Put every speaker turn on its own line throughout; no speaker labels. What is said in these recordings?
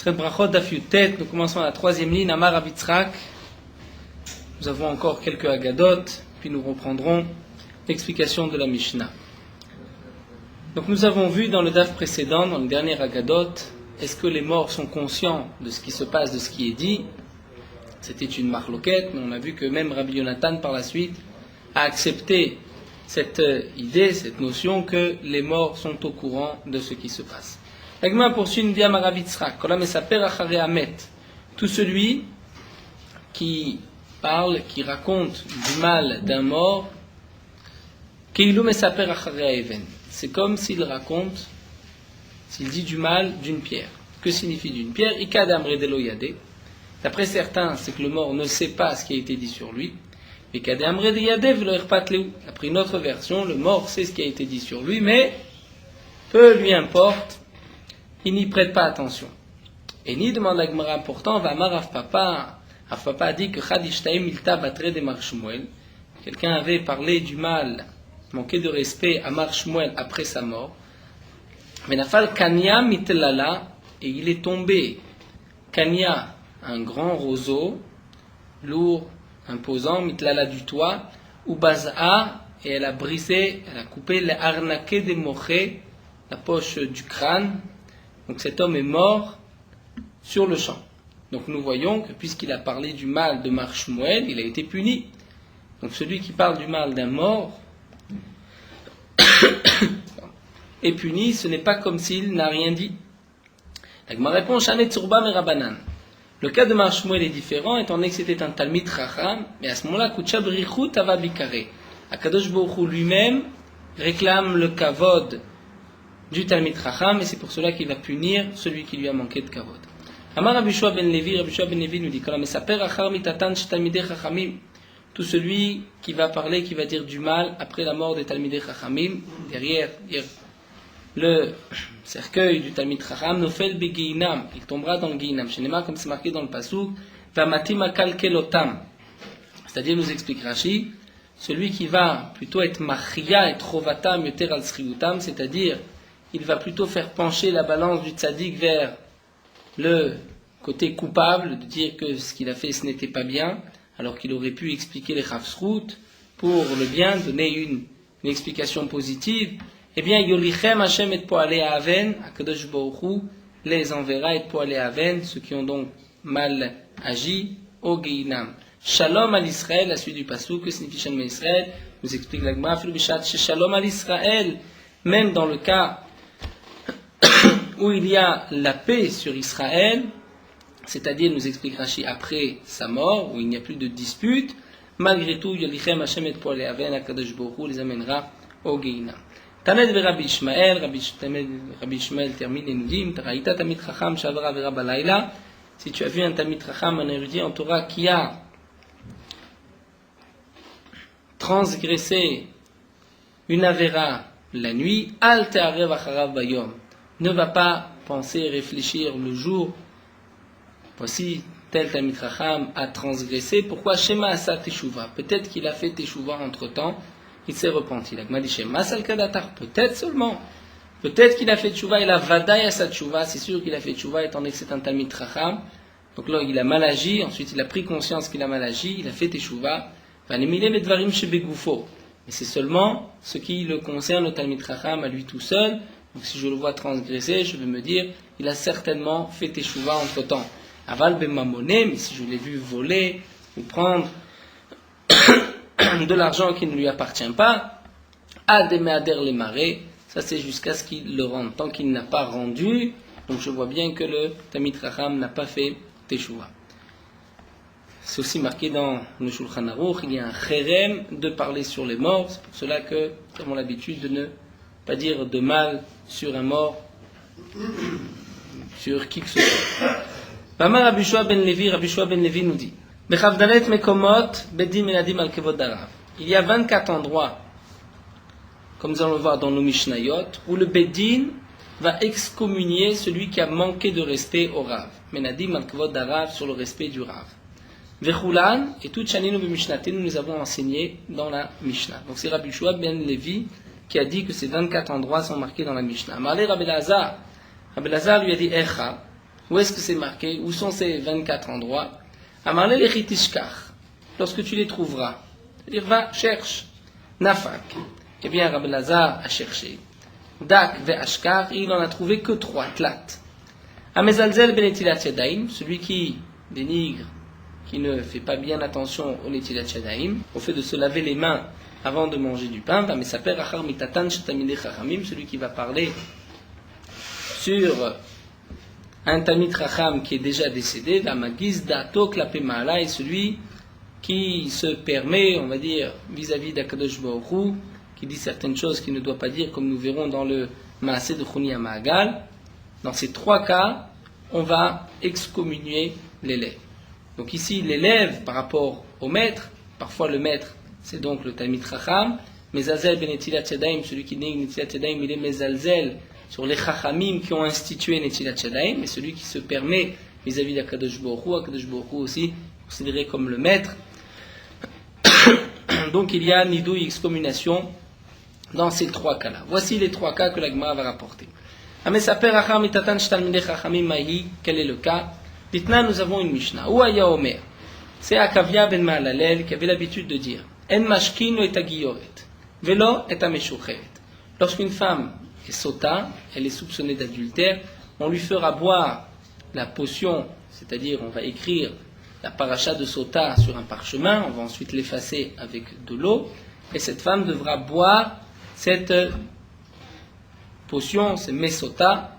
Tret Brachot Daf Yutet, nous commençons à la troisième ligne, Amar Rav Yitzhak. Nous avons encore quelques Agadot, puis nous reprendrons l'explication de la Mishnah. Donc nous avons vu dans le Daf précédent, dans le dernier Agadot, est-ce que les morts sont conscients de ce qui se passe, de ce qui est dit? C'était une marloquette, mais on a vu que même Rabbi Yonatan par la suite a accepté cette idée, cette notion que les morts sont au courant de ce qui se passe. L'Agma poursuit une diam Rav Yitzhak, tout celui qui parle, qui raconte du mal d'un mort, c'est comme s'il raconte, s'il dit du mal d'une pierre. Que signifie d'une pierre? D'après certains, c'est que le mort ne sait pas ce qui a été dit sur lui. D'après une autre version, le mort sait ce qui a été dit sur lui, mais peu lui importe, il n'y prête pas attention. Et ni demande la Gemara, pourtant, Rav Papa a dit que quelqu'un avait parlé du mal, manqué de respect à Mar Shmuel après sa mort. Mais Nafal Kanya Mitlala, et il est tombé, Kanya, un grand roseau, lourd, imposant, Mitlala du toit, ou Baza'a, et elle a brisé, elle a coupé les arnaqués des mochés, la poche du crâne. Donc cet homme est mort sur le champ. Donc nous voyons que puisqu'il a parlé du mal de Mar Shmuel, il a été puni. Donc celui qui parle du mal d'un mort est puni, ce n'est pas comme s'il n'a rien dit. La Gemara répond, Shanet Tsurba Merabanan. Le cas de Mar Shmuel est différent, étant donné que c'était un Talmid Chacham, mais à ce moment-là, Kuchab Richut Ava Bikare. Akadosh Baruch Hu lui-même réclame le kavod du Talmid Chacham, et c'est pour cela qu'il va punir celui qui lui a manqué de kavod. Amar Rabbi Shua ben Levi nous dit, tout celui qui va parler, qui va dire du mal après la mort des Talmidei Chachamim, derrière le cercueil du Talmid Chacham, Nofel Beginam, il tombera dans le Ginam. Shenema, comme c'est marqué dans le Pasuk, Vamatim Akalkelotam. C'est-à-dire, nous explique Rashi, celui qui va plutôt être Machia et Trovatam Yoter al Sriutam, c'est-à-dire, il va plutôt faire pencher la balance du tzaddik vers le côté coupable, de dire que ce qu'il a fait ce n'était pas bien, alors qu'il aurait pu expliquer les Chavsrout pour le bien, donner une explication positive. Eh bien, Yolichem Hashem et Poale Aven, Akadosh Baruch Hu les enverra et Poale Aven, ceux qui ont donc mal agi, au Geinam. Shalom à l'Israël, la suite du Pasuk, que signifie Shalom à Israël, nous explique l'Agma, Shalom à l'Israël, même dans le cas où il y a la paix sur Israël, c'est-à-dire, nous explique Rashi, après sa mort, où il n'y a plus de dispute, malgré tout, Yolichem Hashem et Poale Aven, Akadosh Baruch Hu les amènera au Geinam. Taned ve Rabbi Ishmael, Rabbi Ishmael termine et nous dit, T'araïta Tamid Chacham Shavra Vera Balayla, si tu as vu un Tamid Chacham, un érudit en Torah, qui a transgressé une Avera la nuit, Al Te'arev Acharav Bayom, ne va pas penser, réfléchir le jour, voici tel Talmid Chacham a transgressé, pourquoi Shema Asa Teshuva, peut-être qu'il a fait Teshuva entre temps, il s'est repenti. La Gemara dit Shema Asal Kadatar, peut-être seulement, peut-être qu'il a fait Teshuva, il a Vadaï Asa Teshuva, c'est sûr qu'il a fait Teshuva étant donné que c'est un Talmid Chacham, donc là il a mal agi, ensuite il a pris conscience qu'il a mal agi, il a fait Teshuva, Vanemile Medvarim Shebegufo, mais c'est seulement ce qui le concerne, le Talmid Chacham à lui tout seul. Donc si je le vois transgresser, je vais me dire, il a certainement fait Teshuva entre temps. Aval ben mamoné, mais si je l'ai vu voler ou prendre de l'argent qui ne lui appartient pas, ademeader les marais, ça c'est jusqu'à ce qu'il le rende. Tant qu'il n'a pas rendu, donc je vois bien que le Talmid Chacham n'a pas fait Teshuva. C'est aussi marqué dans le Shulchan Aruch, il y a un cherem de parler sur les morts, c'est pour cela que nous avons l'habitude de ne pas dire de mal sur un mort, sur qui que ce soit. Pamar Rabbi Shua ben Levi nous dit, Bechavdalet mekomot bedim eladim al kevod darav. Il y a 24 endroits, comme nous allons le voir dans nos Mishnayot, où le Bedin va excommunier celui qui a manqué de respect au Rav. Menadim al kevod darav, sur le respect du Rav. Vechulan, et tout Chaninu b'Mishnatin, nous les avons enseigné dans la Mishnah. Donc c'est Rabbi Shua ben Levi qui a dit que ces 24 endroits sont marqués dans la Mishnah. Marlé Rabbi Lazar lui a dit Echa, Où est-ce que c'est marqué? Où sont ces 24 endroits? Amarle lechitishkach, lorsque tu les trouveras. C'est-à-dire, va, cherche. Nafak. Eh bien, Rabbi Lazar a cherché. Dak ve ashkar, il n'en a trouvé que 3, tlat. Amezalzel benetilat yadaim, celui qui dénigre, qui ne fait pas bien attention au netilat yadaim, au fait de se laver les mains avant de manger du pain, va mesaper achar mitatan shetamidei chachamim, celui qui va parler sur un Talmid Chacham qui est déjà décédé, va magiz dato klape ma'ala, et celui qui se permet, on va dire, vis-à-vis d'Akadosh Baruch Hu, qui dit certaines choses qu'il ne doit pas dire, comme nous verrons dans le Maaseh de Choni HaMa'agal. Dans ces 3 cas, on va excommunier l'élève. Donc ici, l'élève par rapport au maître, parfois le maître, c'est donc le Talmid Chacham, Mezalzel ben Netilat Yadayim, celui qui nègre Netilat Yadayim, il est Mezalzel sur les Chachamim qui ont institué Netilat Yadayim, et celui qui se permet vis-à-vis d'Akadosh Baruch Hu, Akadosh Baruch Hu aussi considéré comme le maître. Donc il y a nidouille, excommunication dans ces 3 cas-là. Voici les 3 cas que la Gemara va rapporter. Quel est le cas? Maintenant, nous avons une Mishnah. Ouaya Omer. C'est Akavia ben Maalalel qui avait l'habitude de dire En mashkin et agiyoret, velo et ameshucheret. Lorsqu'une femme est sota, elle est soupçonnée d'adultère, on lui fera boire la potion, c'est-à-dire on va écrire la paracha de sota sur un parchemin, on va ensuite l'effacer avec de l'eau, et cette femme devra boire cette potion, c'est mesota.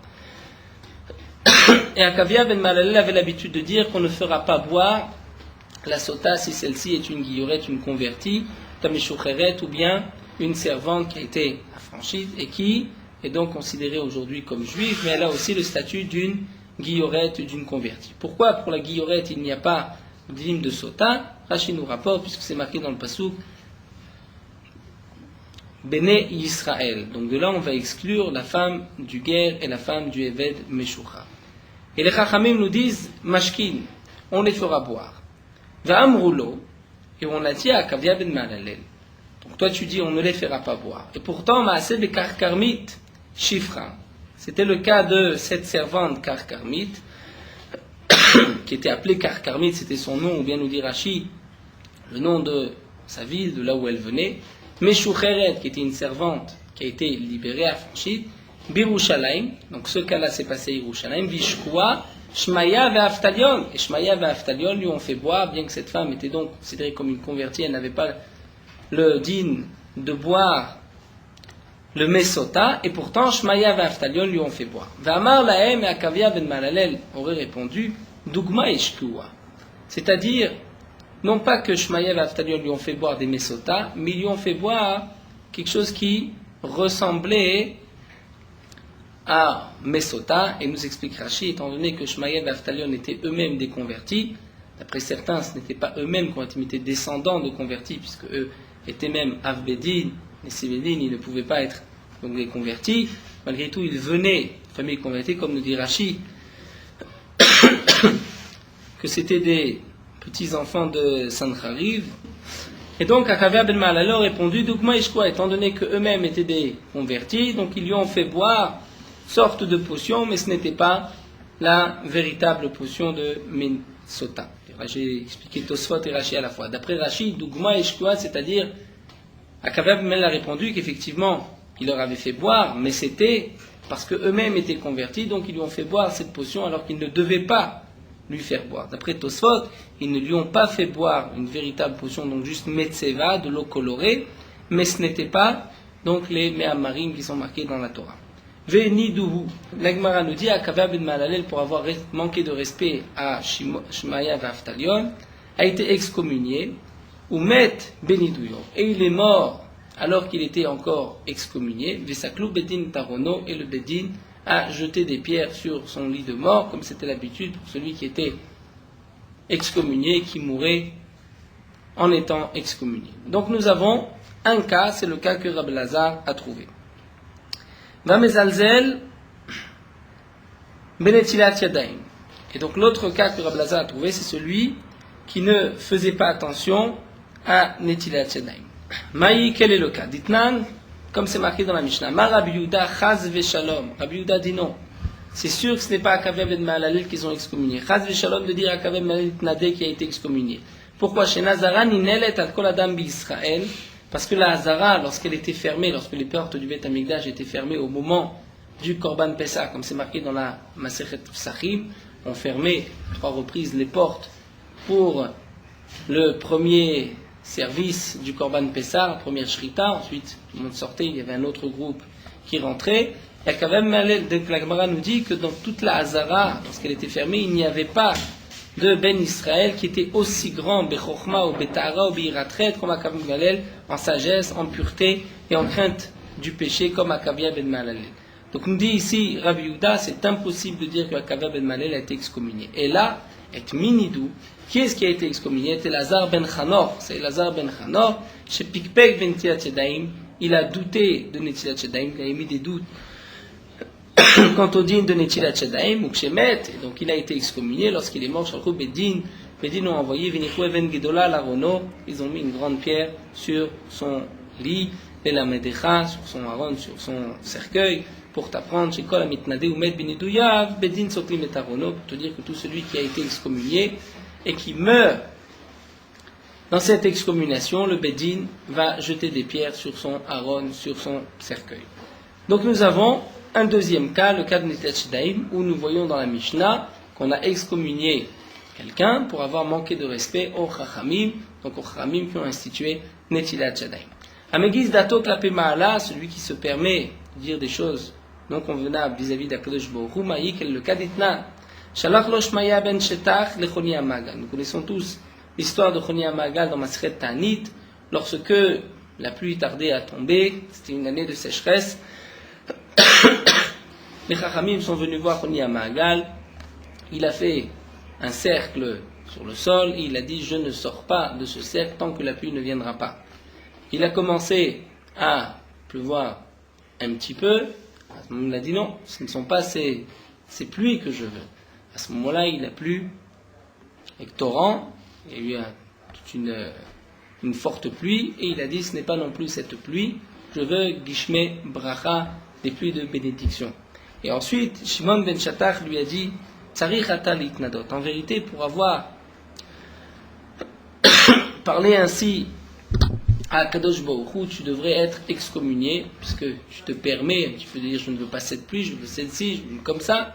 Et Akavia ben Maalalel avait l'habitude de dire qu'on ne fera pas boire la sota si celle-ci est une guillorette, une convertie, tameshucheret, ou bien une servante qui a été affranchie et qui est donc considérée aujourd'hui comme juive, mais elle a aussi le statut d'une guillorette, d'une convertie. Pourquoi pour la guillorette il n'y a pas d'hymne de sota? Rashi nous rapporte, puisque c'est marqué dans le pasuk Béné Yisraël. Donc de là on va exclure la femme du guerre et la femme du Eved Meshucha. Et les Chachamim nous disent Mashkin, on les fera boire. Va'amrulo, et on a dit à Akavia ben Maalalel. Donc toi tu dis on ne les fera pas boire. Et pourtant Maaseh de Karkarmit Shifra. C'était le cas de cette servante Karkarmit, qui était appelée Karkarmit, c'était son nom, ou bien nous dit Rashi, le nom de sa ville, de là où elle venait. Meshucheret, qui était une servante qui a été libérée, affranchie. Birushalayim, donc ce cas-là s'est passé à Yerushalayim. Vishkua, Shmaya ve Aftalion. Et Shmaya ve Aftalion lui ont fait boire, bien que cette femme était donc considérée comme une convertie, elle n'avait pas le din de boire le mesota, et pourtant Shmaya ve Aftalion lui ont fait boire. V'amar lahem et Akavia ben Maalalel aurait répondu Dugma Eshkua. C'est-à-dire, non pas que Shmaya ve Aftalion lui ont fait boire des mesota, mais ils lui ont fait boire quelque chose qui ressemblait à Mesota, et nous explique Rashi, étant donné que Shmaya et Aftalion étaient eux-mêmes des convertis, d'après certains ce n'était pas eux-mêmes qui étaient descendants de convertis, puisque eux étaient même Avbedin, et Sibedin, ils ne pouvaient pas être donc des convertis, malgré tout ils venaient, famille convertie, comme nous dit Rashi, que c'était des petits-enfants de Sanchariv. Et donc, Akavia ben Maalalel a répondu, Doukma Ishkwa, étant donné qu'eux-mêmes étaient des convertis, donc ils lui ont fait boire sorte de potion, mais ce n'était pas la véritable potion de Mesota. J'ai expliqué Tosfot et Rashi à la fois. D'après Rashi, Doukma Ishkwa, c'est-à-dire, Akavia ben Maalalel a répondu qu'effectivement, il leur avait fait boire, mais c'était parce qu'eux-mêmes étaient convertis, donc ils lui ont fait boire cette potion alors qu'ils ne devaient pas lui faire boire. D'après Tosfot, ils ne lui ont pas fait boire une véritable potion, donc juste Metseva, de l'eau colorée, mais ce n'était pas donc les Me'amarim qui sont marqués dans la Torah. Veniduhu, l'Agmara nous dit, Akavia ben Maalalel, pour avoir manqué de respect à Shmaya et Aftalion, a été excommunié, ou Met Beniduyo, et il est mort alors qu'il était encore excommunié, Vesaklou Bedin Tarono, et le Bedin a jeté des pierres sur son lit de mort, comme c'était l'habitude pour celui qui était excommunié, qui mourait en étant excommunié. Donc nous avons un cas, c'est le cas que Rabbi Lazar a trouvé. Vamezalzel benetilat yadayim. Et donc l'autre cas que Rabbi Lazar a trouvé, c'est celui qui ne faisait pas attention à netilat yadayim. Maï, quel est le cas? Ditnan, comme c'est marqué dans la Mishnah, Ma Rabbi Yehuda chaz ve shalom. Rabbi Yehuda dit non. c'est sûr que ce n'est pas Akav ben Mahalalel qu'ils ont excommunié. Chaz v'shalom de dire Akav ben Mahalalel Nadé qui a été excommunié. Pourquoi? Chez Nazara, Ninelet al kol adam bi-Israël, parce que la Hazara, lorsqu'elle était fermée, lorsque les portes du Beth Amikdash étaient fermées au moment du Korban Pessah, comme c'est marqué dans la Masechet Psachim, on fermait 3 reprises les portes pour le premier service du Korban Pessah, la première Shrita, ensuite tout le monde sortait, il y avait un autre groupe qui rentrait. Et quand même, la Gemara nous dit que dans toute la Hazara, lorsqu'elle était fermée, il n'y avait pas de Ben Israël qui était aussi grand, Bechorma ou Betara ou Beiratret, comme Akav ben Mahalalel, en sagesse, en pureté et en crainte du péché, comme Akavia ben Mahalalel. Donc nous dit ici, Rabbi Yehuda, c'est impossible de dire que Akavia ben Mahalalel a été excommunié. Et là, et Minidou, qui est-ce qui a été excommunié? C'était Lazar ben Chanor. C'est Lazar ben Chanor, chez Pikpek ben Netilat Yadayim. Il a douté de Netilat Yadayim, il a émis des doutes quant au din de Netilat Yadayim, ou Kshemet, et donc il a été excommunié lorsqu'il est mort. Shalchou Bedin ont envoyé Vinichou Even Gedola l'Arono, ils ont mis une grande pierre sur son lit, et la Medecha, sur son aron, sur son cercueil, pour t'apprendre, chez Kol Amitnade ou Met Binidouyav, Bedin Sotlim et Arono, pour te dire que tout celui qui a été excommunié et qui meurt dans cette excommuniation, le Bedin va jeter des pierres sur son aron, sur son cercueil. Donc nous avons un deuxième cas, le cas de Netilat Yadayim, où nous voyons dans la Mishnah qu'on a excommunié quelqu'un pour avoir manqué de respect aux Chachamim, donc aux Chachamim qui ont institué Netilat Yadayim. Amegiz dato klape ma'ala, celui qui se permet de dire des choses non convenables vis-à-vis d'Akadosh Baruch Hu, maïk, le cas d'Itna. Shalach lo Shmaya ben Shetach le Choni Amagal. Nous connaissons tous l'histoire de Choni Amagal dans Masechet Ta'anit, lorsque la pluie tardait à tomber, c'était une année de sécheresse. Les Chachamim sont venus voir Choni Amagal. Il a fait un cercle sur le sol et il a dit: je ne sors pas de ce cercle tant que la pluie ne viendra pas. Il a commencé à pleuvoir un petit peu. Il a dit: non, ce ne sont pas ces pluies que je veux. À ce moment-là, il a plu avec torrent. Il y a eu toute une forte pluie et il a dit: ce n'est pas non plus cette pluie, je veux Gishme Bracha, des pluies de bénédiction. Et ensuite, Shimon ben Shatach lui a dit: Tzarich ata litnadot. En vérité, pour avoir parlé ainsi à Kadosh Baruch Hu, tu devrais être excommunié, puisque tu te permets un petit peu de dire: je ne veux pas cette pluie, je veux celle-ci, je veux comme ça.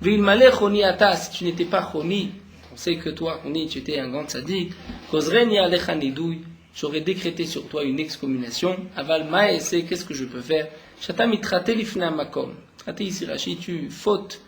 Ve'ilmaleh choni ata, si tu n'étais pas choni, on sait que toi, choni, tu étais un grand tzaddik, kozreni alecha nidouy, j'aurais décrété sur toi une excommunication. Aval ma'ese, qu'est-ce que je peux faire? Shata mitrate lifnei makom. Trate ici Rashi, tu fautes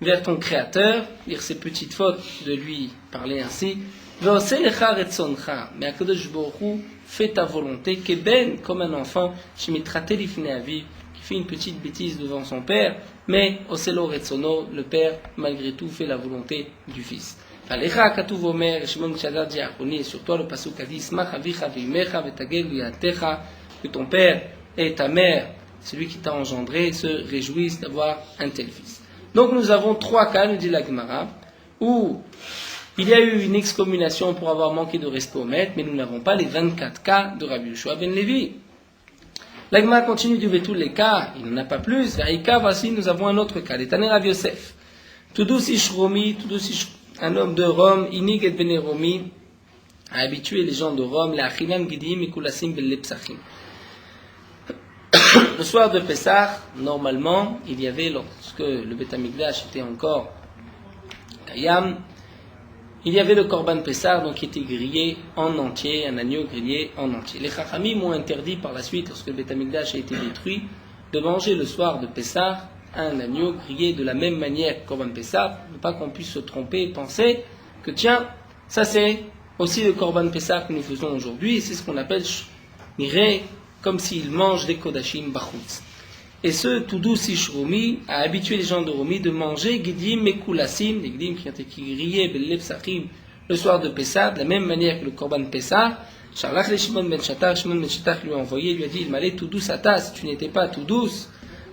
vers ton créateur, dire ces petites fautes, de lui parler ainsi. Ve'oseh lecha retzoncha, mais Akadosh Baruch Hu fait ta volonté, keben, comme un enfant, shemitrate lifnei aviv, qui fait une petite bêtise devant son père, mais oselo retzono, le père, malgré tout, fait la volonté du fils. Alecha katuv omer, Shimon Shadad Diachoni, et sur toi le pasuk a dit: smach avicha veimecha vetagel liatecha, que ton père et ta mère, celui qui t'a engendré, se réjouissent d'avoir un tel fils. Donc nous avons 3 cas, nous dit la Gemara, où il y a eu une excommunication pour avoir manqué de respect au maître, mais nous n'avons pas les 24 cas de Rabbi Yoshua ben Levi. La Gemara continue d'ouvrir tous les cas, il n'en a pas plus. Vaïka, voici, nous avons un autre cas, les Taner Rav Yosef. Tudus ish Romi, un homme de Rome, Inig et Bene Romi, a habitué les gens de Rome, la Achinan Gidim et Kulasim ben Lepsachim. Le soir de Pessah, normalement, il y avait, lorsque le Beth Amikdash était encore Kayam, il y avait le Korban Pessah, donc qui était grillé en entier, un agneau grillé en entier. Les Chachamim ont interdit par la suite, lorsque le Beth Amikdash a été détruit, de manger le soir de Pessah un agneau grillé de la même manière que Korban Pessah, pour ne pas qu'on puisse se tromper et penser que tiens, ça c'est aussi le Korban Pessah que nous faisons aujourd'hui, et c'est ce qu'on appelle Nireh, comme s'il mange des Kodashim Bachutz. Et ce Tudus ish Romi a habitué les gens de Romi de manger Gidim et Kulassim, les Gidim qui ont été grillés Bel-Lepsachim le soir de Pessah, de la même manière que le Korban Pessah. Shalach le Shimon ben Shatach, Shimon ben Shatach lui a envoyé, lui a dit: il m'allait Tudus ata, si tu n'étais pas Tudus,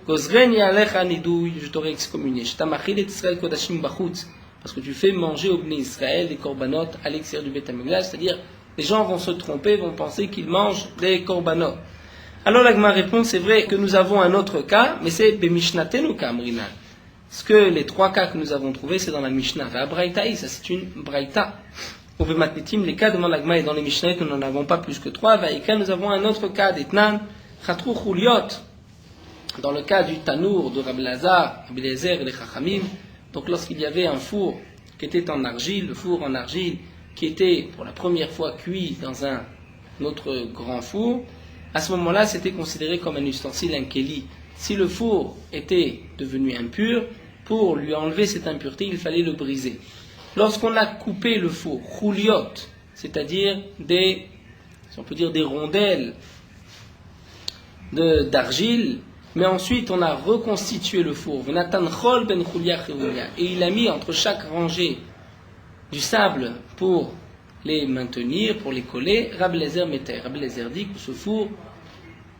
Gozren yalecha nidouy, je t'aurais excommunié. Shtamachil et Israël Kodashim Bachutz, parce que tu fais manger au Bnei Israël des korbanot à l'extérieur du Beth Amikdash, c'est-à-dire les gens vont se tromper, vont penser qu'ils mangent des korbanot. Alors la Gemara répond: c'est vrai que nous avons un autre cas, mais c'est Bemishnatenu Kamrinan. ce que les trois cas que nous avons trouvés, c'est dans la Mishnah. La Braïtaï, ça c'est une Braïta. Au Matnitim, les cas de Malagma et dans les Mishnah, nous n'en avons pas plus que trois. Vaïka, nous avons un autre cas d'Etnan, Khatrou Chuliot, dans le cas du Tanour de Rabbi Lazar, Rabbi Eliezer et les Chachamim. Donc lorsqu'il y avait un four qui était en argile, le four en argile qui était pour la première fois cuit dans un autre grand four, à ce moment-là, c'était considéré comme un ustensile, un keli. Si le four était devenu impur, pour lui enlever cette impureté, il fallait le briser. Lorsqu'on a coupé le four, chuliot, c'est-à-dire des, si on peut dire des rondelles d'argile, mais ensuite on a reconstitué le four, et il a mis entre chaque rangée du sable pour les maintenir, pour les coller. Rabbi Eliezer mettait. Rabbi Eliezer dit que ce four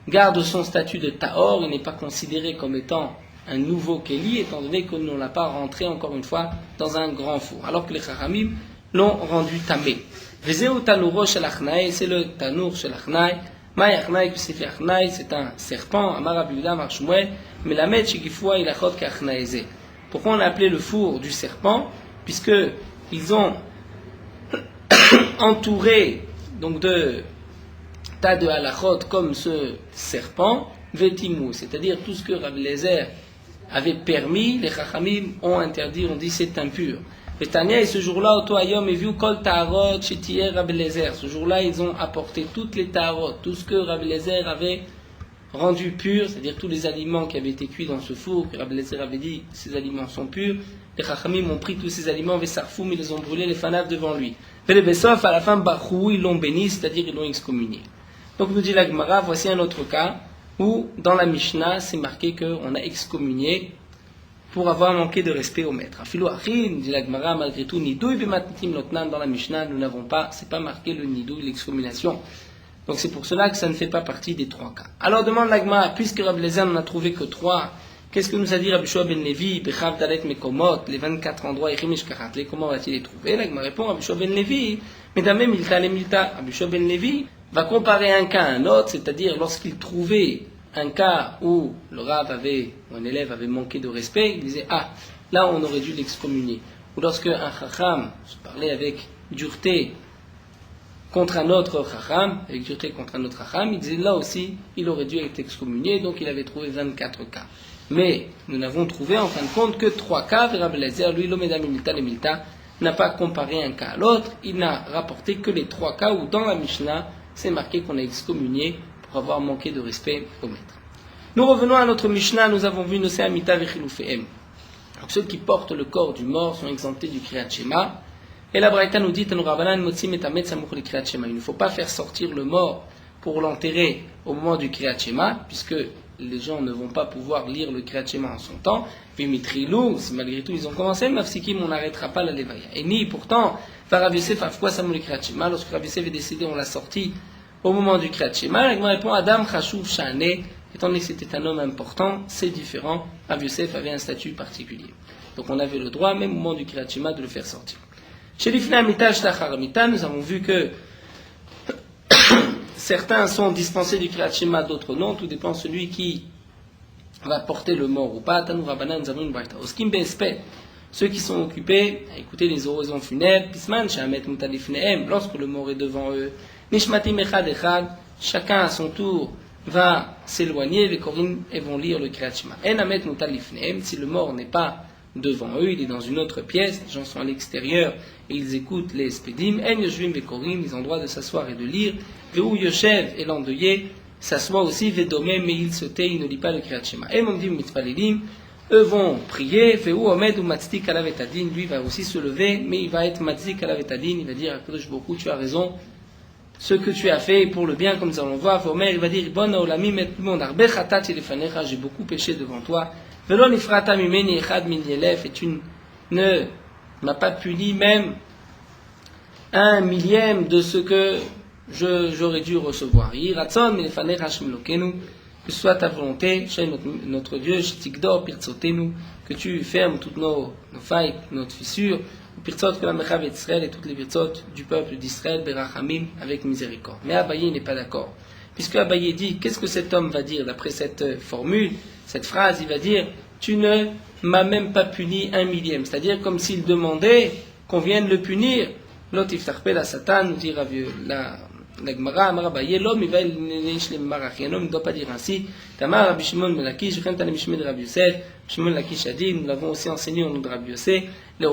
garde son statut de tahor, il n'est pas considéré comme étant un nouveau keli, étant donné qu'on ne l'a pas rentré encore une fois dans un grand four, alors que les chachamim l'ont rendu tamé. Vezeu tanuro shel achnai, c'est le tanour shel achnai. Maï achnai, c'est un serpent. Amar Rabbi Yehuda, Amar Shmuel, melamed shegifua ilachot kachnaeze. Pourquoi on a appelé le four du serpent? Puisque ils ont entouré donc de tas de halachot comme ce serpent, vetimou, c'est-à-dire tout ce que Rabbi Eliezer avait permis, les chachamim ont interdit, on dit c'est impur. Et Tania, et ce jour-là, Oto Ayom, et vu Kol Taharot, Shetier Rabbi Eliezer. Ce jour-là, ils ont apporté toutes les Taharot, tout ce que Rabbi Eliezer avait rendu pur, c'est-à-dire tous les aliments qui avaient été cuits dans ce four, que Rabbi Eliezer avait dit, ces aliments sont purs. Les chachamim ont pris tous ces aliments, Vesarfoum, ils les ont brûlés, les fanav devant lui. Et les Bessof, à la fin, Bachou, ils l'ont béni, c'est-à-dire ils l'ont excommunié. Donc nous dit la Gemara, voici un autre cas où dans la Mishnah c'est marqué qu'on a excommunié pour avoir manqué de respect au maître. Afilo Achin, nous dit la Gemara, malgré tout, Nidouy B'matnitim Lotnan, dans la Mishnah nous n'avons pas, c'est pas marqué le Nidouy, l'excommuniation. Donc c'est pour cela que ça ne fait pas partie des trois cas. Alors demande la Gemara, puisque Rabbi Eliezer n'en a trouvé que trois, qu'est-ce que nous a dit Rabbi Shua ben Levi, Bechav Dalet Mekomot, les 24 endroits, Echimish Karatli, comment va-t-il les trouver? La Gemara répond, Rabbi Shua ben Levi, Medame Milta le Milta, Rabbi Shua ben Levi va comparer un cas à un autre, c'est-à-dire lorsqu'il trouvait un cas où le Rav avait, ou un élève avait manqué de respect, il disait, ah, là on aurait dû l'excommunier. Ou lorsque un Chacham se parlait avec dureté contre un autre Chacham, avec dureté contre un autre Chacham, il disait, là aussi, il aurait dû être excommunié, donc il avait trouvé 24 cas. Mais nous n'avons trouvé en fin de compte que 3 cas, Rabbi Eliezer, lui, l'Omedam Milta, le Milta, n'a pas comparé un cas à l'autre, il n'a rapporté que les 3 cas où dans la Mishnah, c'est marqué qu'on a excommunié pour avoir manqué de respect au maître. Nous revenons à notre Mishnah, nous avons vu Nosei Amita Vechilufehem. Donc ceux qui portent le corps du mort sont exemptés du Kriyat Shema. Et la Braïta nous dit, il ne faut pas faire sortir le mort pour l'enterrer au moment du Kriyat Shema, puisque les gens ne vont pas pouvoir lire le Kriyat Shema en son temps. Vimitrilou, si malgré tout ils ont commencé, Mafsikim, on n'arrêtera pas la Levaya. Et ni pourtant, Rav Yosef, pourquoi ça me le Kriyat Shema? Lorsque Rav Yosef est décédé, on l'a sorti au moment du Kriyat Shema. Il me répond, Adam Chashuv Shane, étant donné que c'était un homme important, c'est différent. Rav Yosef avait un statut particulier. Donc on avait le droit, même au moment du Kriyat Shema, de le faire sortir. Chez l'Ifna Amita Shtachar Amita, nous avons vu que certains sont dispensés du Kriyat Shema, d'autres non, tout dépend de celui qui va porter le mort ou pas. Tanou Rabbanan, nous avons une braïta. Oskim Be'espet, ceux qui sont occupés à écouter les oraisons funèbres, Pisman, Shamet Mutalifnehem, lorsque le mort est devant eux, Nishmatim Echad Echad, chacun à son tour va s'éloigner, les Korim, et vont lire le Kriyat Shema. En Amet Mutalifnehem, si le mort n'est pas devant eux, il est dans une autre pièce, les gens sont à l'extérieur et ils écoutent les Spedim, En Yoshvim Vekorim, ils ont droit de s'asseoir et de lire, Veou Yoshev et l'endeuillé s'assoit aussi, Vedomé, mais il se tait, il ne lit pas le Kriyat Shema. Et Momdim Mitfalilim, eux vont prier, Veou Omed ou Matzdik Alavetadin, lui va aussi se lever, mais il va être Matzdik Alavetadin, il va dire à Kadosh Baruch Hu, tu as raison, ce que tu as fait pour le bien, comme nous allons voir. Omer, il va dire, Bon Olamim et tout le monde, Arbe Chatat Elefanecha, j'ai beaucoup péché devant toi, Velo Nifrata Mimeni Echad Min Yelef, et tu ne m'as pas puni même 1/1000 de ce que j'aurais dû recevoir. Yiratson Elefanecha Shemlokenu, que ce soit ta volonté, chez notre Dieu, Shtikdor Pirtsotenu, que tu fermes toutes nos failles, notre fissure, Pirtsot Kolamechav Israël et toutes les Pirtsot du peuple d'Israël, Berachamim, avec miséricorde. Mais Abaye n'est pas d'accord. Puisque Abaye dit, qu'est-ce que cet homme va dire d'après cette formule, cette phrase, il va dire, tu ne m'as même pas puni un millième. C'est-à-dire comme s'il demandait qu'on vienne le punir. L'autre iftarpé la Satan, nous dit la Gemara, l'homme ne doit pas dire ainsi. Tamar Rabbi Shimon ben Lakish, Rabbi Shimon Lakish a dit, nous l'avons aussi enseigné au nom de Rabbi Yossé, un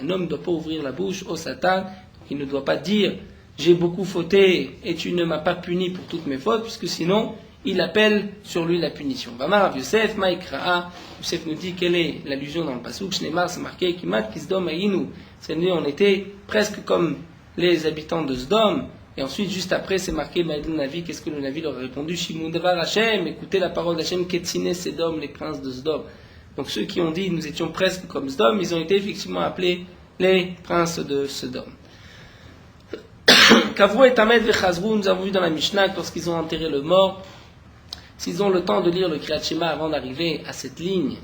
homme ne doit pas ouvrir la bouche au Satan, il ne doit pas dire j'ai beaucoup fauté et tu ne m'as pas puni pour toutes mes fautes, puisque sinon il appelle sur lui la punition. Vamar Rav Yosef, Maïkraa, Yosef nous dit quelle est l'allusion dans le Passouk, Shneimar, c'est marqué, Kimat Kisdom Aïnou, c'est-à-dire on était presque comme les habitants de Sdom, et ensuite juste après c'est marqué Maïdou Navi, qu'est-ce que le Navi leur a répondu, Shimon Devar Hashem, écoutez la parole d'Hachem, Ketsine Sedom, les princes de Sdom. Donc ceux qui ont dit nous étions presque comme Sdom, ils ont été effectivement appelés les princes de Sodome. Kavru et Tamed vechazru, nous avons vu dans la Mishnah que lorsqu'ils ont enterré le mort, s'ils ont le temps de lire le Kriyat Shema avant d'arriver à cette ligne,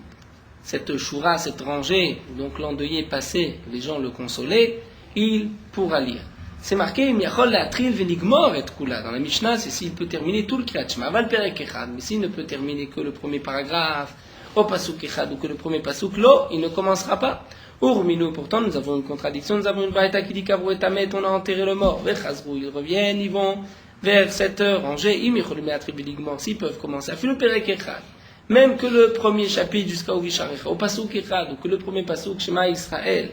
cette shura, cette rangée, donc l'endeuillé est passé, les gens le consolaient, il pourra lire. C'est marqué, Miachol Leatril Venigmor et Kula. Dans la Mishnah, c'est s'il peut terminer tout le Kriyat Shema, Aval Perek Echad, mais s'il ne peut terminer que le premier paragraphe, au Pasuk Echad, ou que le premier Pasuk, lo, il ne commencera pas. Urminu, pourtant, nous avons une contradiction, nous avons une Braïta qui dit Kavru et Tamet, on a enterré le mort. Vechazru, ils reviennent, ils vont vers cette rangée, s'ils peuvent commencer à faire le Perek Echad. Même que le premier chapitre jusqu'à Uvisharecha, au Pasuk Echad, ou que le premier Pasuk, Shema Israël,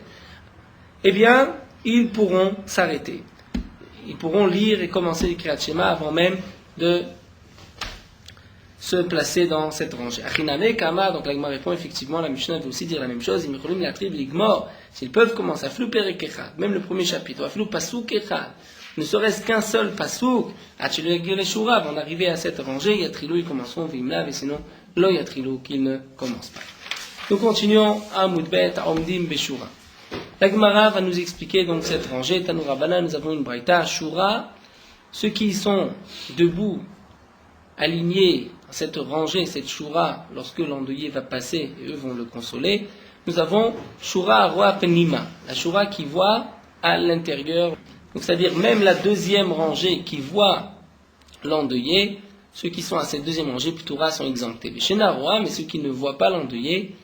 eh bien, ils pourront s'arrêter. Ils pourront lire et commencer le Kriyat Shema avant même de se placer dans cette rangée. Achiname Kama, donc la Gemara répond effectivement, la Mishnah veut aussi dire la même chose, s'ils peuvent commencer à flou Perek Echad, même le premier chapitre, à flou Pasuk Echad, ne serait-ce qu'un seul Pasuk, avant d'arriver à cette rangée, Yatrilou, ils commenceront Vimlav, et sinon, Lo Yatrilou, qu'ils ne commencent pas. Nous continuons à Moudbet, à Omdim Beshura. La Gemara va nous expliquer donc cette rangée, Tanourabana, nous avons une Braïta, Shura, ceux qui sont debout, alignés, cette rangée, cette shura, lorsque l'endeuillé va passer et eux vont le consoler, nous avons shura roi penima, la shura qui voit à l'intérieur, donc c'est-à-dire même la deuxième rangée qui voit l'endeuillé, ceux qui sont à cette deuxième rangée, Ptoura, sont exemptés. Veshena roi, mais ceux qui ne voient pas l'endeuillé,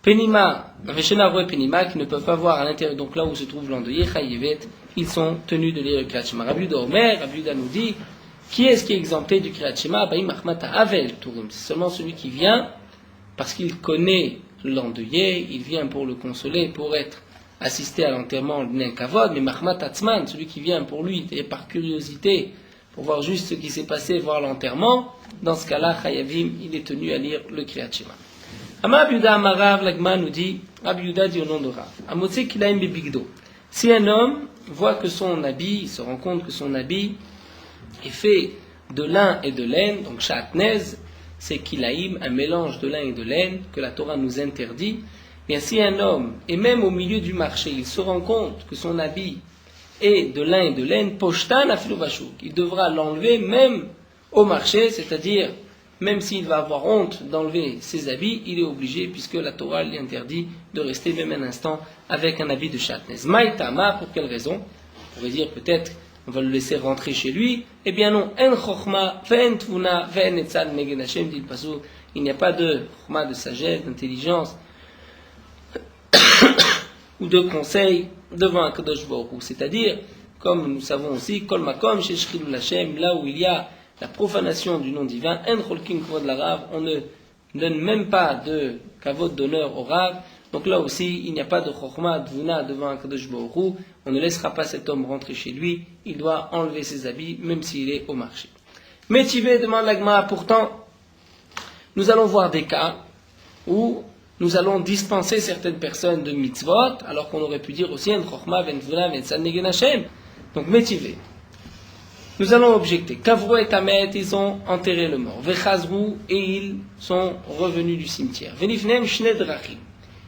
penima, Veshena roi et penima, qui ne peuvent pas voir à l'intérieur, donc là où se trouve l'endeuillé, chayivet, ils sont tenus de lire le Kriyat Shema. Rabbi Yehuda Omer, Rabbi Yehuda nous dit, qui est-ce qui est exempté du Kriyat Shema? C'est seulement celui qui vient parce qu'il connaît l'endeuillé, il vient pour le consoler, pour être assisté à l'enterrement de Bnei Kavod, mais Mahmat Atzman, celui qui vient pour lui, et par curiosité, pour voir juste ce qui s'est passé, voir l'enterrement, dans ce cas-là, Chayavim, il est tenu à lire le Kriyat Shema. Ama Rabbi Yehuda Amarav, l'Agma nous dit, Rabbi Yehuda dit au nom de Rav, Amotse Kilaim Bebigdo. Si un homme voit que son habit, il se rend compte que son habit est fait de lin et de laine, donc shatnez, c'est kilaïm, un mélange de lin et de laine que la Torah nous interdit. Bien, si un homme, et même au milieu du marché, il se rend compte que son habit est de lin et de laine, poshtan afiluvashuk, il devra l'enlever même au marché, c'est-à-dire même s'il va avoir honte d'enlever ses habits, il est obligé, puisque la Torah lui interdit de rester même un instant avec un habit de shatnez. Maïtama, pour quelle raison? On pourrait dire peut-être on va le laisser rentrer chez lui. Eh bien non, en chokhma, ve'en tvuna, ve'en etzad neged Hashem, dit le pasuk. Il n'y a pas de chokhma, de sagesse, d'intelligence ou de conseil devant un Kadosh Baruch Hu. C'est-à-dire, comme nous savons aussi, kol makom sheyesh chilul Hashem, là où il y a la profanation du nom divin, en cholkin kavod la Rav, on ne donne même pas de kavod d'honneur au Rav. Donc là aussi, il n'y a pas de chokhma, dvuna devant un Kadosh Baruch Hu. On ne laissera pas cet homme rentrer chez lui. Il doit enlever ses habits, même s'il est au marché. Métivé demande l'Agma, pourtant, nous allons voir des cas où nous allons dispenser certaines personnes de mitzvot, alors qu'on aurait pu dire aussi en chokhma, ven tvuna, ven tzad negen Hashem. Donc métivé. Nous allons objecter. Kavru et Tamet, ils ont enterré le mort. Vechazru, et ils sont revenus du cimetière. Venifnem shne drachim.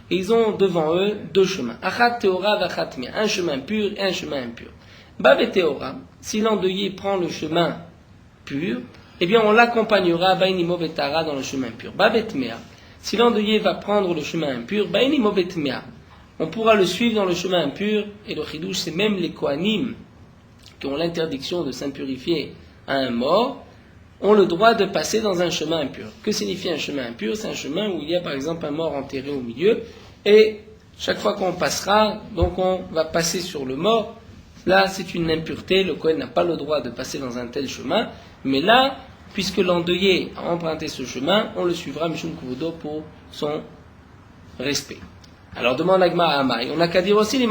Et ils ont devant eux deux chemins. Achat teora vachat mia. Un chemin pur et un chemin impur. Bab teora, si l'endeuillé prend le chemin pur, eh bien on l'accompagnera bainimo betara dans le chemin pur. Bab mea, si l'endeuillé va prendre le chemin impur, bainimo betmea, on pourra le suivre dans le chemin impur. Et le chidouche, c'est même les kohanim qui ont l'interdiction de s'impurifier à un mort, ont le droit de passer dans un chemin impur. Que signifie un chemin impur? C'est un chemin où il y a par exemple un mort enterré au milieu, et chaque fois qu'on passera, donc on va passer sur le mort. Là, c'est une impureté, le Kohen n'a pas le droit de passer dans un tel chemin, mais là, puisque l'endeuillé a emprunté ce chemin, on le suivra, Mishum Kuvodo, pour son respect. Alors demande Agma à Amai, on n'a qu'à dire aussi,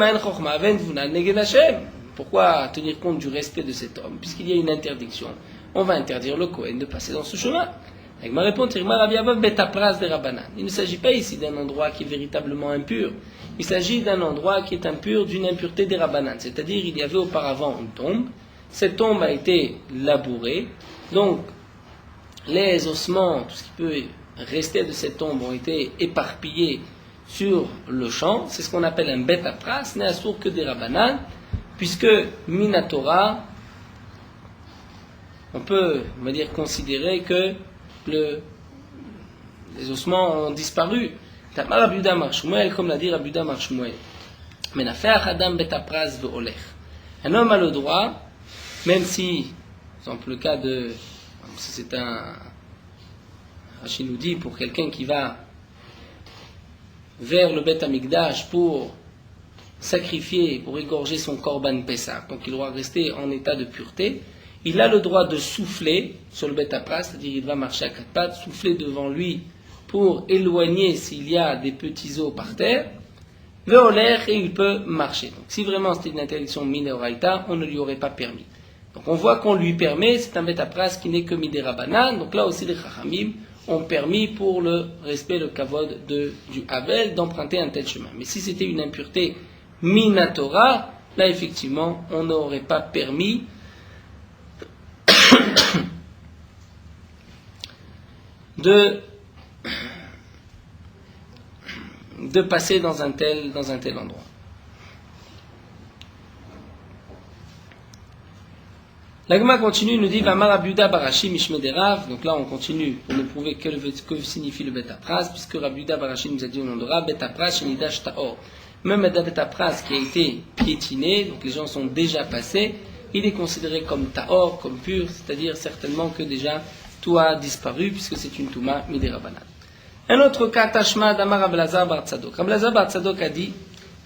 pourquoi tenir compte du respect de cet homme, puisqu'il y a une interdiction? On va interdire le Kohen de passer dans ce chemin. Agma répond, il ne s'agit pas ici d'un endroit qui est véritablement impur, il s'agit d'un endroit qui est impur d'une impureté des Rabbanan, c'est-à-dire il y avait auparavant une tombe, cette tombe a été labourée, donc les ossements, tout ce qui peut rester de cette tombe ont été éparpillés sur le champ, c'est ce qu'on appelle un bet apras, n'est assour que des Rabbanan, puisque Minatora, on peut, considérer que les ossements ont disparu. Tamar Abuda Marshmuel, comme l'a dit Abuda Marshmuel. Menafeach Adam betapraz ve'olech. Un homme a le droit, même si, par exemple, le cas de, c'est un, Rachid nous dit, pour quelqu'un qui va vers le Bet Amikdash pour sacrifier, pour égorger son korban Pessah, donc il doit rester en état de pureté, il a le droit de souffler sur le Bet Apras, c'est-à-dire il va marcher à quatre pattes, souffler devant lui pour éloigner s'il y a des petits os par terre, ve'oler, et il peut marcher. Donc si vraiment c'était une interdiction minéoraïta, on ne lui aurait pas permis. Donc on voit qu'on lui permet, c'est un Bet Apras qui n'est que midé Rabbanan, donc là aussi les Chachamim ont permis pour le respect, le kavod du Havel, d'emprunter un tel chemin. Mais si c'était une impureté minatora, là effectivement on n'aurait pas permis de passer dans un tel endroit. L'Agma continue, nous dit Vamar Abuda Barashi Mishmederav. Donc là on continue pour nous prouver que signifie le Bet Apras, puisque Abuda Barashi nous a dit au nom de Rab, Bet Apras Shenidash Taor. Même un Bet Apras qui a été piétiné, donc les gens sont déjà passés, il est considéré comme Taor, comme pur, c'est-à-dire certainement que déjà tout a disparu, puisque c'est une Touma Miderabanan. Un autre cas, Tashma d'Amar Ablazar Bar Tzadok. Ablazar Bar Tzadok a dit,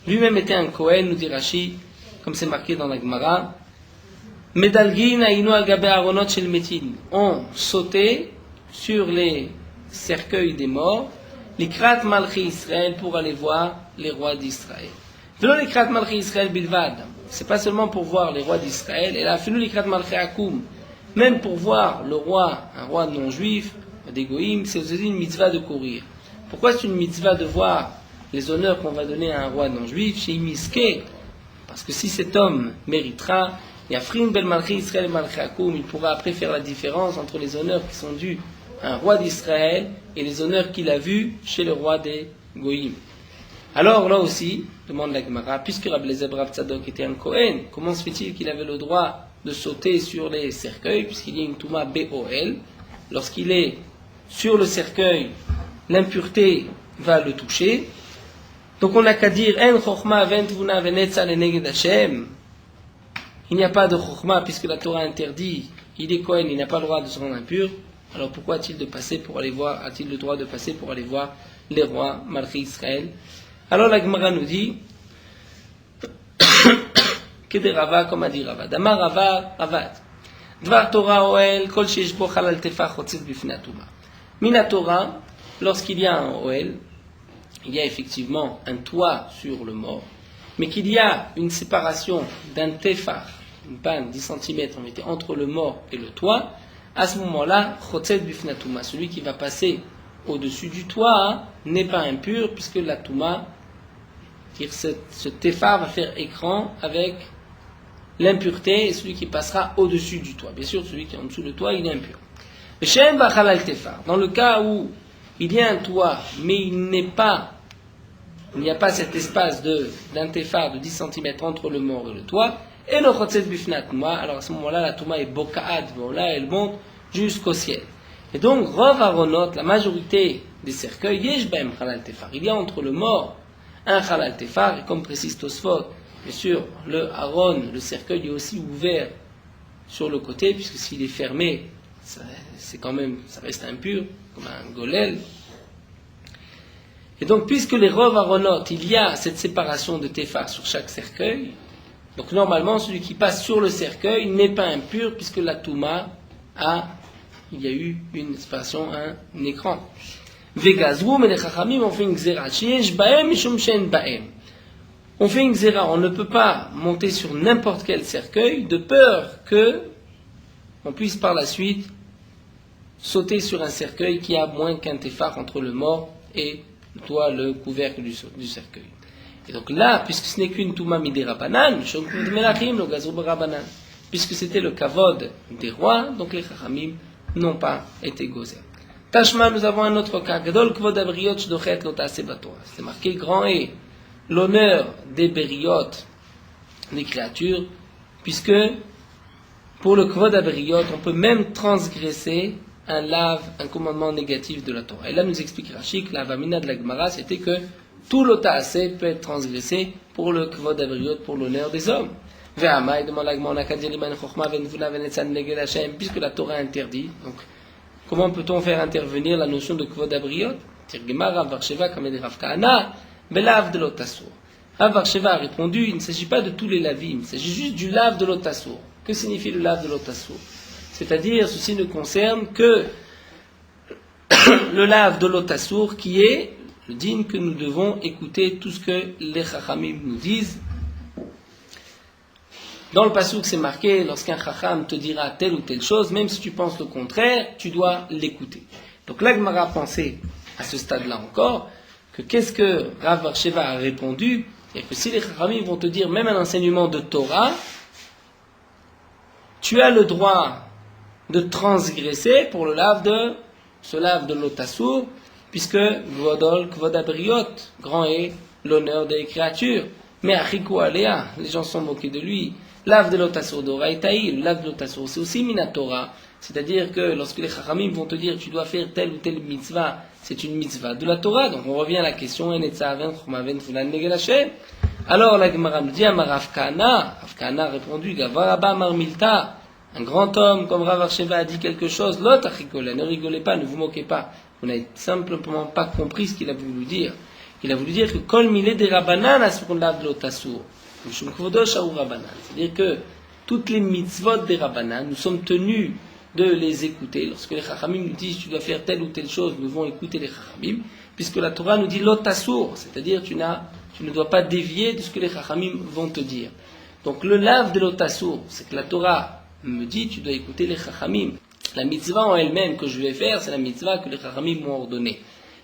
lui-même était un Kohen, nous dit Rashi, comme c'est marqué dans la Gemara, Medalgin aïnou al-gabe aronot shel metin. On sautait sur les cercueils des morts, l'ikrat malchi Israël, pour aller voir les rois d'Israël. Velo l'ikrat malchi Israël bilvad. C'est pas seulement pour voir les rois d'Israël, et là, filo l'ikrat malchi akum. Même pour voir le roi, un roi non juif, des goïms, c'est aussi une mitzvah de courir. Pourquoi c'est une mitzvah de voir les honneurs qu'on va donner à un roi non juif chez Imiske? Parce que si cet homme méritera, Yafrin bel malchi Israël et malchi akum, il pourra après faire la différence entre les honneurs qui sont dus à un roi d'Israël et les honneurs qu'il a vus chez le roi des goïms. Alors là aussi, demande la Gemara, puisque Rabbi Eliezer Rav Tzadok était un Kohen, comment se fait-il qu'il avait le droit de sauter sur les cercueils, puisqu'il y a une Touma B-O-L? Lorsqu'il est sur le cercueil, l'impureté va le toucher. Donc on n'a qu'à dire En chokhma ventvuna venetza leneged Hashem. Il n'y a pas de chokhma, puisque la Torah interdit, il est Kohen, il n'a pas le droit de se rendre impur. Alors pourquoi a-t-il le droit de passer pour aller voir les rois, malchi Israël? Alors la Gemara nous dit que des Rava, comme a dit Rava. Damar Rava, Ravad. Dvar Torah Oel, Kol Shesh Bo Chalal Tefach Hotzet Bifnei Atuma. Mina Torah, lorsqu'il y a un Oel, il y a effectivement un toit sur le mort, mais qu'il y a une séparation d'un Tefach, une panne 10 cm entre le mort et le toit, à ce moment-là, Hotzet Bifnei Atuma, celui qui va passer au-dessus du toit, n'est pas impur, puisque la Touma, ce Tefach va faire écran avec l'impureté, et celui qui passera au-dessus du toit. Bien sûr, celui qui est en dessous du toit, il est impur. Dans le cas où il y a un toit, mais il n'y a pas cet espace d'un tefar de 10 cm entre le mort et le toit, et le chotzet bifnei touma, alors à ce moment-là, la touma est bokaad, là, elle monte jusqu'au ciel. Et donc, rov aronot, la majorité des cercueils, yesh baem chalal tefar. Il y a entre le mort un chalal tefar, et comme précise Tosfot, bien sûr, le haron, le cercueil est aussi ouvert sur le côté, puisque s'il est fermé, c'est quand même, ça reste impur, comme un golel. Et donc, puisque les rov aronot, il y a cette séparation de téphar sur chaque cercueil, donc normalement, celui qui passe sur le cercueil n'est pas impur, puisque la touma il y a eu une séparation, un écran. Vegazrou, mais les chachamim ont fait une xéra. Shiesh baem, mishum shen baem. On fait une xéra, on ne peut pas monter sur n'importe quel cercueil, de peur que on puisse par la suite sauter sur un cercueil qui a moins qu'un téphar entre le mort et toi le couvercle du cercueil. Et donc là, puisque ce n'est qu'une touma midé rabanan, puisque c'était le kavod des rois, donc les chachamim n'ont pas été gozés. Tashma, nous avons un autre cas. Gadol kvod abriot shdochet lotase batora. C'est marqué grand est l'honneur des bériot, des créatures, puisque pour le kvod abriot, on peut même transgresser un commandement négatif de la Torah. Et là, nous explique Rashi que la vamina de la Gemara, c'était que tout l'otaase peut être transgressé pour le kvod abriot, pour l'honneur des hommes. Puisque la Torah interdit, donc comment peut-on faire intervenir la notion de kvod abriot? Rav Bar Sheva a répondu, il ne s'agit pas de tous les lavim, il s'agit juste du lave de l'otassour. Que signifie le lave de l'otassour? C'est-à-dire, ceci ne concerne que le lave de l'otassour qui est le digne que nous devons écouter tout ce que les chachamim nous disent. Dans le passouk, c'est marqué, lorsqu'un chacham te dira telle ou telle chose, même si tu penses le contraire, tu dois l'écouter. Donc là, Gemara a pensé, à ce stade-là encore, que qu'est-ce que Rav Bar Sheva a répondu, et que si les chachamim vont te dire même un enseignement de Torah, tu as le droit de transgresser pour ce lave de l'otassour, puisque kvod abriot, grand est l'honneur des créatures. Mais achikou aléa, les gens sont moqués de lui. Lave de l'otassour d'oraïtaï, le lave de l'otassour, c'est aussi minatora. C'est-à-dire que lorsque les chachamim vont te dire tu dois faire telle ou telle mitzvah, c'est une mitzvah de la Torah. Donc on revient à la question, alors la Gemara nous dit, Rav Kahana a répondu, Gavaraba Marmilta, un grand homme comme Rav Bar Sheva a dit quelque chose, l'autre achikola, ne rigolez pas, ne vous moquez pas. Vous n'avez simplement pas compris ce qu'il a voulu dire. Il a voulu dire que kol milé des rabanan asur lav l'otasur. C'est-à-dire que toutes les mitzvot des rabanan, nous sommes tenus de les écouter. Lorsque les chachamim nous disent tu dois faire telle ou telle chose, nous devons écouter les chachamim, puisque la Torah nous dit l'otasur, c'est-à-dire tu ne dois pas dévier de ce que les chachamim vont te dire. Donc le lave de l'otasur, c'est que la Torah me dit tu dois écouter les chachamim. La mitzvah en elle-même que je vais faire, c'est la mitzvah que les chachamim m'ont ordonnée.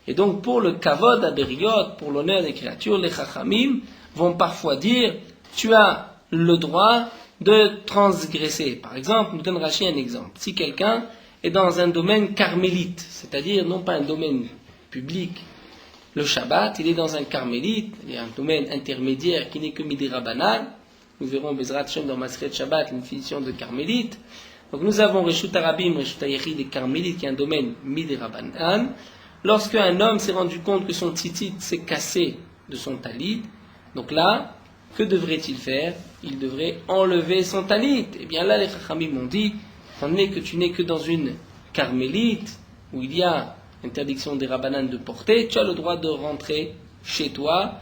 Et donc pour le kavod aberiot, pour l'honneur des créatures, les chachamim vont parfois dire tu as le droit de transgresser. Par exemple, nous donne Rashi un exemple. Si quelqu'un est dans un domaine carmélite, c'est-à-dire non pas un domaine public, le Shabbat, il est dans un carmélite, il y a un domaine intermédiaire qui n'est que Midi Rabbanan. Nous verrons Bezrat Hashem dans Maseret Shabbat une définition de carmélite. Donc nous avons Reshut Arabim, Reshut Ayechid des carmélites, qui est un domaine Midi Rabbanan. Lorsque un homme s'est rendu compte que son tzitzit s'est cassé de son talit, donc là, que devrait-il faire? Il devrait enlever son talit. Et bien là, les chachamim m'ont dit, étant donné que tu n'es que dans une carmélite, où il y a interdiction des rabbanan de porter, tu as le droit de rentrer chez toi,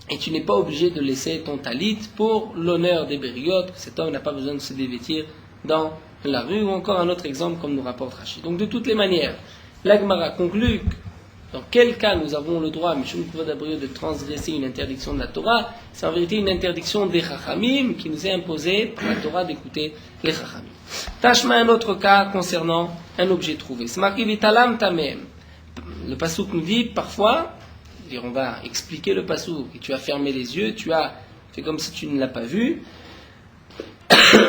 et tu n'es pas obligé de laisser ton talit pour l'honneur des bériotes, que cet homme n'a pas besoin de se dévêtir dans la rue, ou encore un autre exemple comme nous rapporte Rashi. Donc de toutes les manières, la Gemara conclut que dans quel cas nous avons le droit, Mishum Kvod Abriot, de transgresser une interdiction de la Torah? C'est en vérité une interdiction des Chachamim qui nous est imposée par la Torah d'écouter les Chachamim. Tashma, un autre cas concernant un objet trouvé. C'est marqué Vitalam Tamem. Le passouk nous dit parfois, on va expliquer le passouk, et tu as fermé les yeux, tu as fait comme si tu ne l'as pas vu.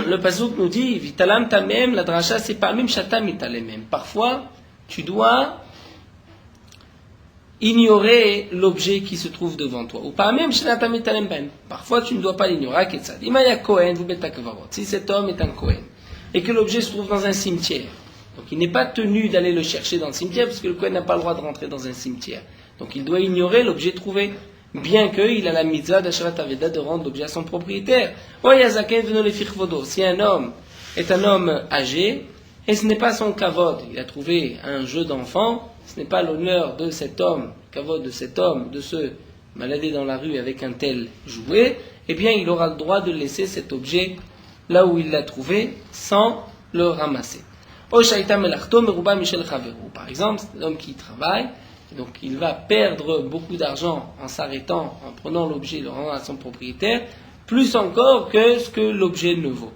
Le passouk nous dit Vitalam Tamem, la dracha c'est pas même Shatam Italemem. Parfois, tu dois ignorer l'objet qui se trouve devant toi. Ou pas même parfois tu ne dois pas l'ignorer. Si cet homme est un Kohen et que l'objet se trouve dans un cimetière, donc il n'est pas tenu d'aller le chercher dans le cimetière parce que le Kohen n'a pas le droit de rentrer dans un cimetière. Donc il doit ignorer l'objet trouvé, bien qu'il a la mitzvah d'Asherat Aveda de rendre l'objet à son propriétaire. Si un homme est un homme âgé et ce n'est pas son kavod. Il a trouvé un jeu d'enfant, ce n'est pas l'honneur de cet homme, kavod de cet homme, de se balader dans la rue avec un tel jouet, eh bien il aura le droit de laisser cet objet là où il l'a trouvé sans le ramasser. Par exemple, c'est un homme qui travaille, donc il va perdre beaucoup d'argent en s'arrêtant, en prenant l'objet et le rendant à son propriétaire, plus encore que ce que l'objet ne vaut.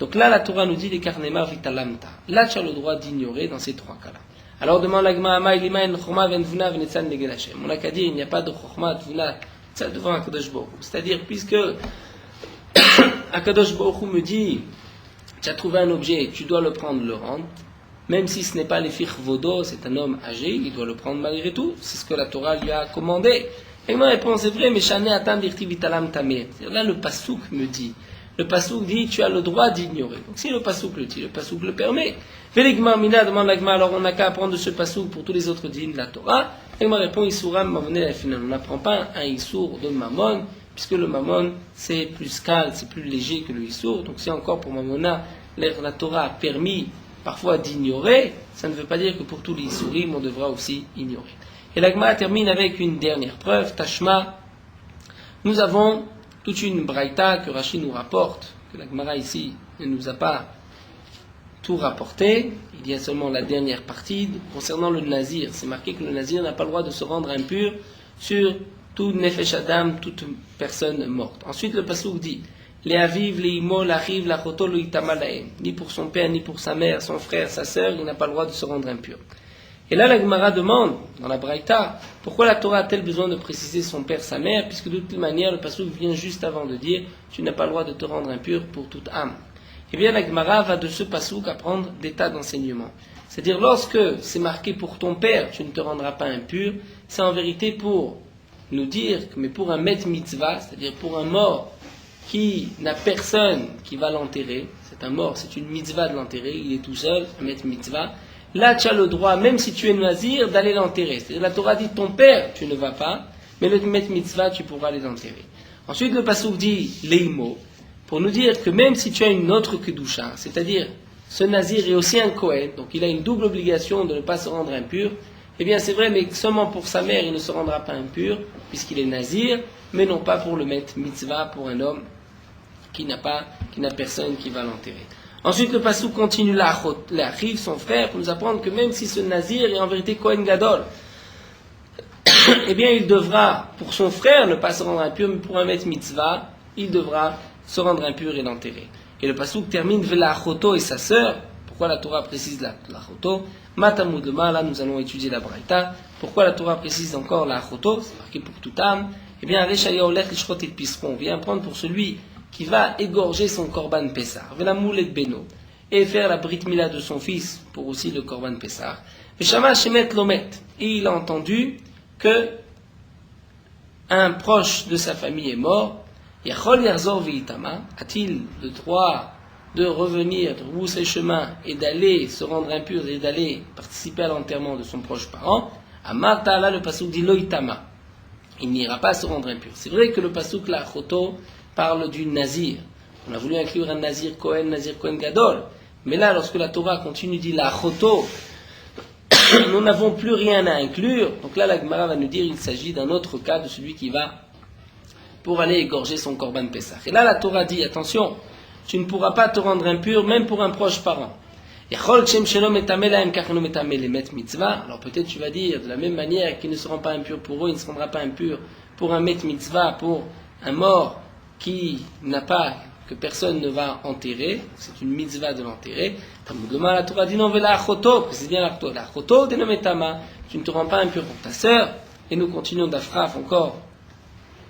Donc là, la Torah nous dit les karnema vitalamta. Là, tu as le droit d'ignorer dans ces trois cas-là. Alors demande l'agma amay limain chorma venvuna venetzal neged Hashem. On n'a qu'à dire il n'y a pas de chorma vena devant Akadosh Baruch Hu. C'est-à-dire puisque Akadosh Baruch Hu me dit tu as trouvé un objet, tu dois le prendre, le rendre. Même si ce n'est pas l'Efir Vodo, c'est un homme âgé, il doit le prendre malgré tout. C'est ce que la Torah lui a commandé. Et ma réponse est vraie, mais Shane Atan Dirti Vitalam Tameh. Là, le Passouk me dit. Le Passouk dit, tu as le droit d'ignorer. Donc si le Passouk le dit, le Passouk le permet. Veligma Mina demande l'Agma, alors on n'a qu'à apprendre de ce Passouk pour tous les autres dînes de la Torah. Et ma répond, Isuram Mamone la finale. On n'apprend pas un Issour de Mammon, puisque le Mammon, c'est plus calme, c'est plus léger que le Issour. Donc si encore pour Mammona, la Torah a permis parfois d'ignorer, ça ne veut pas dire que pour tous les Issourim, on devra aussi ignorer. Et l'Agma termine avec une dernière preuve, Tashma. Nous avons toute une braïta que Rashi nous rapporte, que l'Agmara ici ne nous a pas tout rapporté. Il y a seulement la dernière partie concernant le nazir. C'est marqué que le nazir n'a pas le droit de se rendre impur sur tout nefesh adam, toute personne morte. Ensuite, le passouk dit les aviv, les imo, l'achiv, la choto, le itama laem. Ni pour son père, ni pour sa mère, son frère, sa sœur, il n'a pas le droit de se rendre impur. Et là, la Gemara demande, dans la Braïta, pourquoi la Torah a-t-elle besoin de préciser son père, sa mère, puisque de toute manière, le passouk vient juste avant de dire tu n'as pas le droit de te rendre impur pour toute âme. Eh bien, la Gemara va de ce passouk apprendre des tas d'enseignements. C'est-à-dire, lorsque c'est marqué pour ton père, tu ne te rendras pas impur, c'est en vérité pour nous dire que, mais pour un met mitzvah, c'est-à-dire pour un mort qui n'a personne qui va l'enterrer, c'est un mort, c'est une mitzvah de l'enterrer, il est tout seul, un met mitzvah, là tu as le droit, même si tu es nazir, d'aller l'enterrer. C'est-à-dire la Torah dit ton père, tu ne vas pas, mais le met mitzvah, tu pourras les enterrer. Ensuite le passouk dit leimo, pour nous dire que même si tu as une autre kedusha, c'est-à-dire ce nazir est aussi un Kohen, donc il a une double obligation de ne pas se rendre impur, eh bien c'est vrai, mais seulement pour sa mère il ne se rendra pas impur, puisqu'il est nazir, mais non pas pour le met mitzvah, pour un homme qui n'a personne qui va l'enterrer. Ensuite, le passouk continue l'achiv, son frère, pour nous apprendre que même si ce nazir est en vérité Kohen Gadol, eh bien, il devra, pour son frère, ne pas se rendre impur, mais pour un met mitzvah, il devra se rendre impur et l'enterrer. Et le passouk termine Velachoto et sa sœur. Pourquoi la Torah précise l'achoto? Matamud lema, là nous allons étudier la Braïta. Pourquoi la Torah précise encore l'achoto? C'est marqué pour toute âme. Eh bien, Reshaya Olech Lishrot et Pisron vient prendre pour celui qui va égorger son korban Pessar, Velamoulet Beno, et faire la brit mila de son fils pour aussi le korban Pessar. Veshama Shemet Lomet, et il a entendu que un proche de sa famille est mort. Yachol Yarzor Veitama, a-t-il le droit de revenir, de repousser chemin et d'aller se rendre impur et d'aller participer à l'enterrement de son proche parent? Amarta, là le passouk dit Loitama, il n'ira pas se rendre impur. C'est vrai que le passouk la choto parle du nazir. On a voulu inclure un nazir Kohen Gadol. Mais là, lorsque la Torah continue, dit la choto, nous n'avons plus rien à inclure. Donc là, la Gemara va nous dire qu'il s'agit d'un autre cas de celui qui va pour aller égorger son korban Pessah. Et là, la Torah dit, attention, tu ne pourras pas te rendre impur, même pour un proche parent. Alors peut-être tu vas dire, de la même manière qu'il ne se rend pas impur pour eux, il ne se rendra pas impur pour un met mitzvah, pour un mort que personne ne va enterrer, c'est une mitzvah de l'enterrer. La Torah dit non, c'est bien la choto, tu ne te rends pas impur pour ta sœur. Et nous continuons d'Afraf encore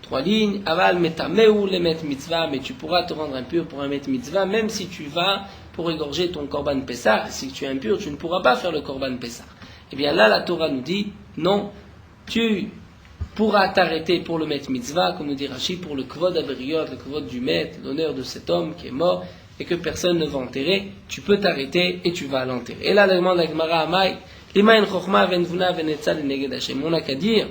3 lignes. Aval metameu le met mitzvah, mais tu pourras te rendre impur pour un met mitzvah, même si tu vas pour égorger ton korban Pessah. Si tu es impur, tu ne pourras pas faire le korban Pessah. Et bien là, la Torah nous dit non, tu pourra t'arrêter pour le met mitzvah, comme nous dit Rashi, pour le kvod averiot, le kvod du met, l'honneur de cet homme qui est mort et que personne ne va enterrer, tu peux t'arrêter et tu vas l'enterrer. Et là, la demande de Gemara Amay, limain chokma venvuna venetzal neged Hashem. On n'a qu'à dire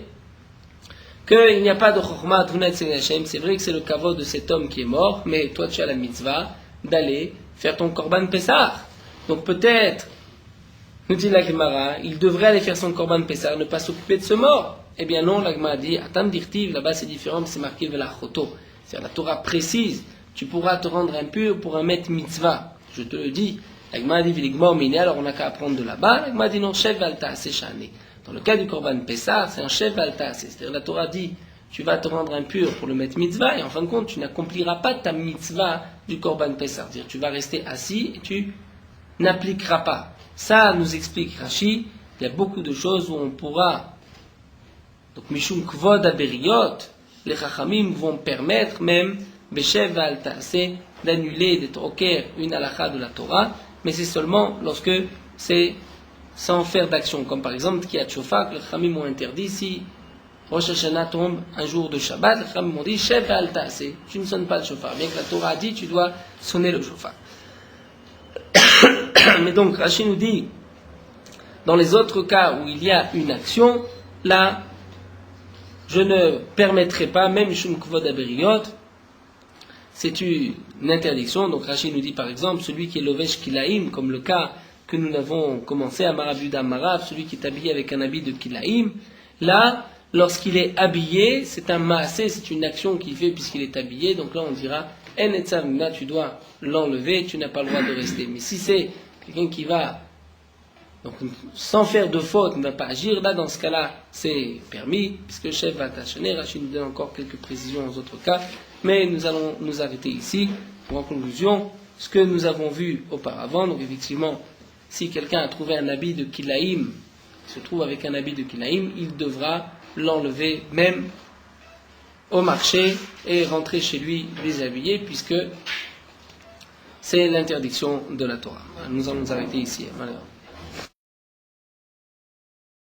qu'il n'y a pas de chokma venvuna neged Hashem. C'est vrai que c'est le kavod de cet homme qui est mort, mais toi tu as la mitzvah d'aller faire ton korban Pessah. Donc peut-être Nous dit la Gemara, il devrait aller faire son korban Pessah, ne pas s'occuper de ce mort. Eh bien non, la Gemara dit, Atam dirtiv, là-bas c'est différent, c'est marqué Velachoto. C'est-à-dire la Torah précise, tu pourras te rendre impur pour un met mitzvah. Je te le dis. La Gemara dit Viligma Miné, alors on n'a qu'à apprendre de là-bas. La Gemara dit non, Shev Alta, c'est Shane. Dans le cas du korban Pessah, c'est un Shev Alta, c'est-à-dire la Torah dit, tu vas te rendre impur pour le met mitzvah, et en fin de compte, tu n'accompliras pas ta mitzvah du korban Pessah. C'est-à-dire tu vas rester assis et tu n'appliqueras pas. Ça nous explique Rashi, il y a beaucoup de choses où on pourra, donc Mishum Kvod Aberiot, les Chachamim vont permettre même, Beshev Al-Ta'aseh, d'annuler, de troquer une halakha de la Torah, mais c'est seulement lorsque c'est sans faire d'action, comme par exemple Tkiyat Shofar, que les Chachamim ont interdit, si Rosh Hashanah tombe un jour de Shabbat, les Chachamim ont dit, Shev Al-Ta'aseh, tu ne sonnes pas le shofar, bien que la Torah a dit, tu dois sonner le shofar. Mais donc, Rashi nous dit, dans les autres cas où il y a une action, là, je ne permettrai pas, même Shum Kvod Aberiot, c'est une interdiction. Donc Rashi nous dit par exemple, celui qui est Lovesh Kilaim, comme le cas que nous avons commencé à Marabuda Marav, celui qui est habillé avec un habit de Kilaim, là, lorsqu'il est habillé, c'est un maasé, c'est une action qu'il fait puisqu'il est habillé, donc là on dira, là tu dois l'enlever, tu n'as pas le droit de rester. Mais si c'est quelqu'un qui va, donc sans faire de faute, ne va pas agir, là dans ce cas-là, c'est permis, puisque le chef va tâcher. Rachid nous donne encore quelques précisions aux autres cas, mais nous allons nous arrêter ici. Pour en conclusion, ce que nous avons vu auparavant, donc effectivement, si quelqu'un a trouvé un habit de Kilaïm, se trouve avec un habit de Kilaïm, il devra l'enlever même au marché et rentrer chez lui déshabillé, puisque c'est l'interdiction de la Torah. Nous allons nous arrêter ici. Voilà.